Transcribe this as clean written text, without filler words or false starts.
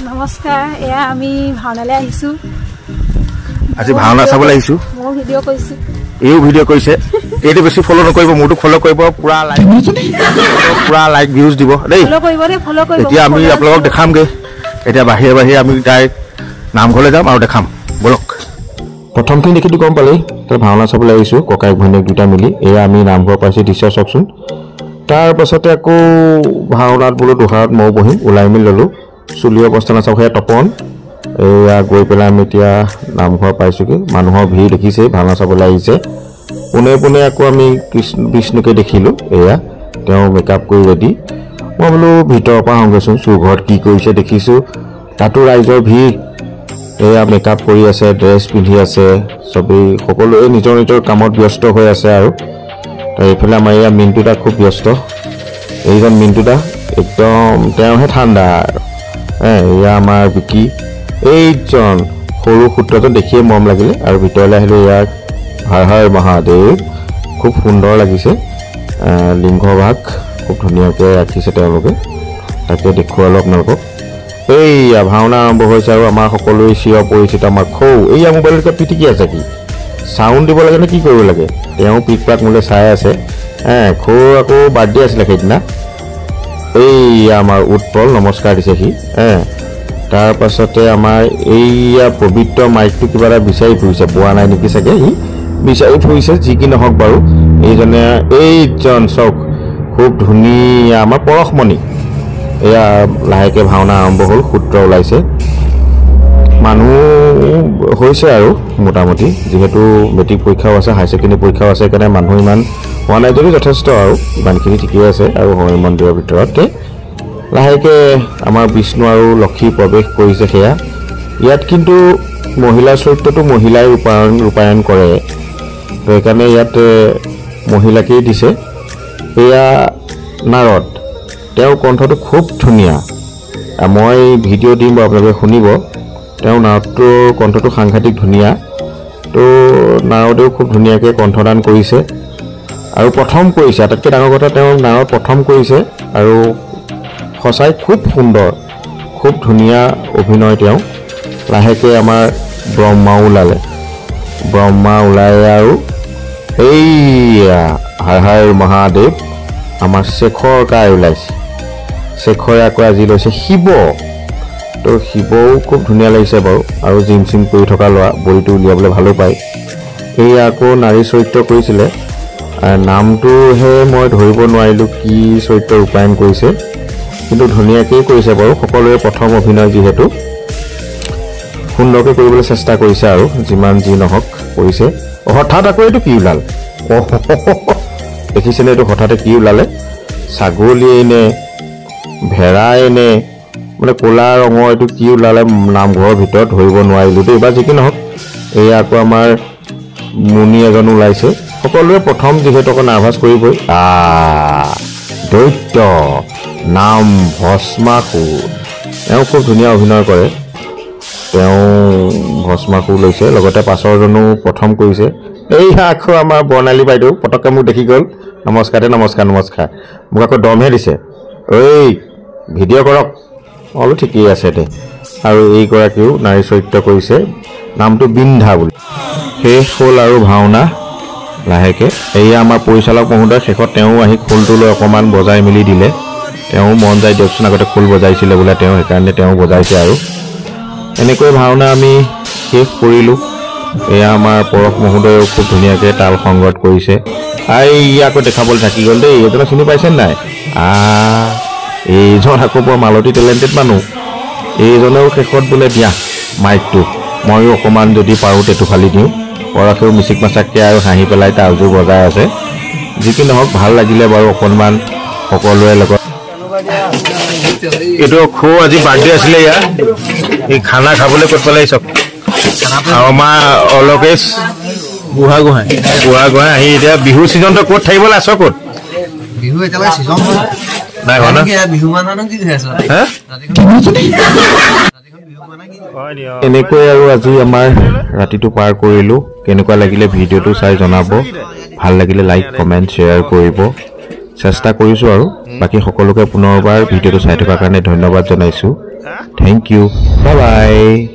নমস্কাৰ এয়া আমি ভাওনালৈ আহিছো আজি ভাওনা চাবলৈ আহিছো মই ভিডিঅ' কৰিছো এই ভিডিঅ' কৰিছে এইটো বেছি ফলো নকৰিব মোৰটো ফলো কৰিব পুৰা লাইক ভিউজ দিব দেই ফলো কৰিব এতিয়া আমি আপোনালোকক দেখামগে এতিয়া বাহিৰে বাহিৰে আমি ডাইৰেক্ট নামঘৰলৈ যাম আৰু দেখাম বলক প্ৰথমখিনি দেখিটো গম পালেই তাৰ ভাওনা চাবলৈ আহিছো ককাই ভনীয়েক দুটা মিলি এয়া আমি নামঘৰ পাইছো দৃশ্য চাওকচোন তাৰ পাছতে আকৌ ভাওনাত বোলো দুহাৰত মই বহিম ওলাই মিল ললো চুলি অৱস্থা নাচাওক সেয়া তপন এয়া গৈ পেলাই আমি এতিয়া নামঘৰ পাইছোগৈ মানুহৰ ভিৰ দেখিছে ভাওনা চাবলৈ আহিছে পোনে পোনে আকৌ আমি বিষ্ণুকে দেখিলোঁ এয়া তেওঁ মেকআপ কৰি ৰেডি মই বোলো ভিতৰৰ পৰা আহোঁগৈচোন চুৰঘৰত কি কৰিছে দেখিছোঁ তাতো ৰাইজৰ ভিৰ এয়া মেকআপ কৰি আছে ড্ৰেছ পিন্ধি আছে চবেই সকলোৱে নিজৰ নিজৰ কামত ব্যস্ত হৈ আছে আৰু তো এইফালে আমাৰ এয়া মিণ্টুদা খুব ব্যস্ত এইজন মিণ্টুদা একদম তেওঁহে ঠাণ্ডা এয়া আমাৰ বিকি এইজন সৰু সূত্ৰজন দেখিয়ে মৰম লাগিলে আৰু ভিতৰলৈ আহিলে ইয়াক হৰ হৰ মহাদেৱ খুব সুন্দৰ লাগিছে লিংগভাগ খুব ধুনীয়াকৈ ৰাখিছে তেওঁলোকে তাকে দেখুৱালোঁ আপোনালোকক এইয়া ভাওনা আৰম্ভ হৈছে আৰু আমাৰ সকলোৱে চিৰ পৰিচিত আমাৰ খৌ এইয়া মোবাইলতে পিটিকি আছে কি চাউণ্ড দিব লাগে নে কি কৰিব লাগে তেওঁ পিক পাক মোলৈ চাই আছে খৌ আকৌ বাৰ্থডে আছিলে সেইদিনা এইয়া আমাৰ উৎপল নমস্কাৰ দিছে সি তাৰ পাছতে আমাৰ এইয়া পবিত্ৰ মাইকটো কিবা এটা বিচাৰি ফুৰিছে পোৱা নাই নেকি চাগে সি বিচাৰি ফুৰিছে যি কি নহওক বাৰু এইজন চক খুব ধুনীয়া আমাৰ পৰশমণি এয়া লাহেকৈ ভাওনা আৰম্ভ হ'ল সূত্ৰ ওলাইছে মানুহ হৈছে আৰু মোটামুটি যিহেতু মেট্ৰিক পৰীক্ষাও আছে হাই ছেকেণ্ডেৰী পৰীক্ষাও আছে সেইকাৰণে মানুহ ইমান হোৱা নাই যদি যথেষ্ট আৰু ইমানখিনি ঠিকেই আছে আৰু হৰি মন্দিৰৰ ভিতৰতে লাহেকৈ আমাৰ বিষ্ণু আৰু লক্ষী প্ৰৱেশ কৰিছে সেয়া ইয়াত কিন্তু মহিলাৰ চৰিত্ৰটো মহিলাই ৰূপায়ণ কৰে তো সেইকাৰণে ইয়াত মহিলাকেই দিছে এয়া নাৰদ তেওঁৰ কণ্ঠটো খুব ধুনীয়া মই ভিডিঅ' দিম বাৰু আপোনালোকে শুনিব তেওঁ নাৰদটোৰ কণ্ঠটো সাংঘাতিক ধুনীয়া তো নাৰদেও খুব ধুনীয়াকৈ কণ্ঠদান কৰিছে আৰু প্ৰথম কৰিছে আটাইতকৈ ডাঙৰ কথা তেওঁ নাৰদ প্ৰথম কৰিছে আৰু সঁচাই খুব সুন্দৰ খুব ধুনীয়া অভিনয় তেওঁ লাহেকৈ আমাৰ ব্ৰহ্মা ওলাই আৰু এইয়া হৰ হৰ মহাদেৱ আমাৰ শেখৰ কাই ওলাইছে শেখৰে আকৌ আজি লৈছে শিৱ তো শিৱও খুব ধুনীয়া লাগিছে বাৰু আৰু জিম চিম কৰি থকা ল'ৰা বডিটো উলিয়াবলৈ ভালো পায় এয়া আকৌ নাৰী চৰিত্ৰ কৰিছিলে নামটোহে মই ধৰিব নোৱাৰিলোঁ কি চৰিত্ৰ ৰূপায়ণ কৰিছে কিন্তু ধুনীয়াকৈ কৰিছে বাৰু সকলোৱে প্ৰথম অভিনয় যিহেতু সুন্দৰকৈ কৰিবলৈ চেষ্টা কৰিছে আৰু যিমান যি নহওক কৰিছে হঠাৎ আকৌ এইটো কি ওলাল দেখিছেনে এইটো হঠাতে কি ওলালে ছাগলীয়ে নে ভেড়াই নে মানে ক'লা ৰঙৰ এইটো কি ওলালে নামঘৰৰ ভিতৰত ধৰিব নোৱাৰিলোঁ দেই বা যি কি নহওক এয়া আকৌ আমাৰ মুনি এজন ওলাইছে সকলোৱে প্ৰথম যিহেতু আকৌ নাৰ্ভাছ কৰিবই দৈত্য নাম ভস্মাসুৰ তেওঁ খুব ধুনীয়া অভিনয় কৰে তেওঁ ভস্মাসুৰ লৈছে লগতে পাছৰজনো প্ৰথম কৰিছে এইয়া আকৌ আমাৰ বৰ্ণালী বাইদেউ পটককৈ মোক দেখি গ'ল নমস্কাৰ মোক আকৌ দমহে দিছে ঐ ভিডিঅ' কৰক অলপ ঠিকেই আছে দে আৰু এইগৰাকীও নাৰী চৰিত্ৰ কৰিছে নামটো বিন্ধা বুলি শেষ হ'ল আৰু ভাওনা লাহেকৈ এয়া আমাৰ পৰিচালক মহোদয় শেষত তেওঁ আহি খোলটো লৈ অকণমান বজাই মেলি দিলে তেওঁ মন যায় দিয়কচোন আগতে খোল বজাইছিলে বোলে তেওঁ সেইকাৰণে তেওঁ বজাইছে আৰু এনেকৈ ভাওনা আমি শেষ কৰিলোঁ এয়া আমাৰ পৰশ মহোদয়েও খুব ধুনীয়াকৈ তাল সংগত কৰিছে আকৌ দেখাবলৈ থাকি গ'ল দেই এইজনক চিনি পাইছে নাই এইজন আকৌ বৰ মালতী টেলেণ্টেড মানুহ এইজনেও শেষত বোলে দিয়া মাইকটো ময়ো অকণমান যদি পাৰোঁ টেটু ফালি দিওঁ পৰশেও মিচিক মাচাককৈ আৰু হাঁহি পেলাই তালযোৰ বজাই আছে যি কি নহওক ভাল লাগিলে বাৰু অকণমান সকলোৰে লগত এইটো খৌ আজি বাৰ্থডে আছিলে ইয়াৰ এই খানা খাবলৈ ক'ত পেলাই চব আমাৰ অলকেশ বুঢ়া গোহাঁই আহি এতিয়া বিহু ছিজনটো ক'ত থাকিবলৈ আছ ক'ত বিহু এতিয়ালৈকে ছিজন নাই হোৱা না বিহু মানানো কি হৈ আছে এনেকৈ আৰু আজি আমাৰ ৰাতিটো পাৰ কৰিলোঁ কেনেকুৱা লাগিলে ভিডিঅ'টো চাই জনাব ভাল লাগিলে লাইক কমেণ্ট শ্বেয়াৰ কৰিব চেষ্টা কৰিছোঁ আৰু বাকী সকলোকে পুনৰবাৰ ভিডিঅ'টো চাই থকাৰ কাৰণে ধন্যবাদ জনাইছোঁ। Thank you, bye by.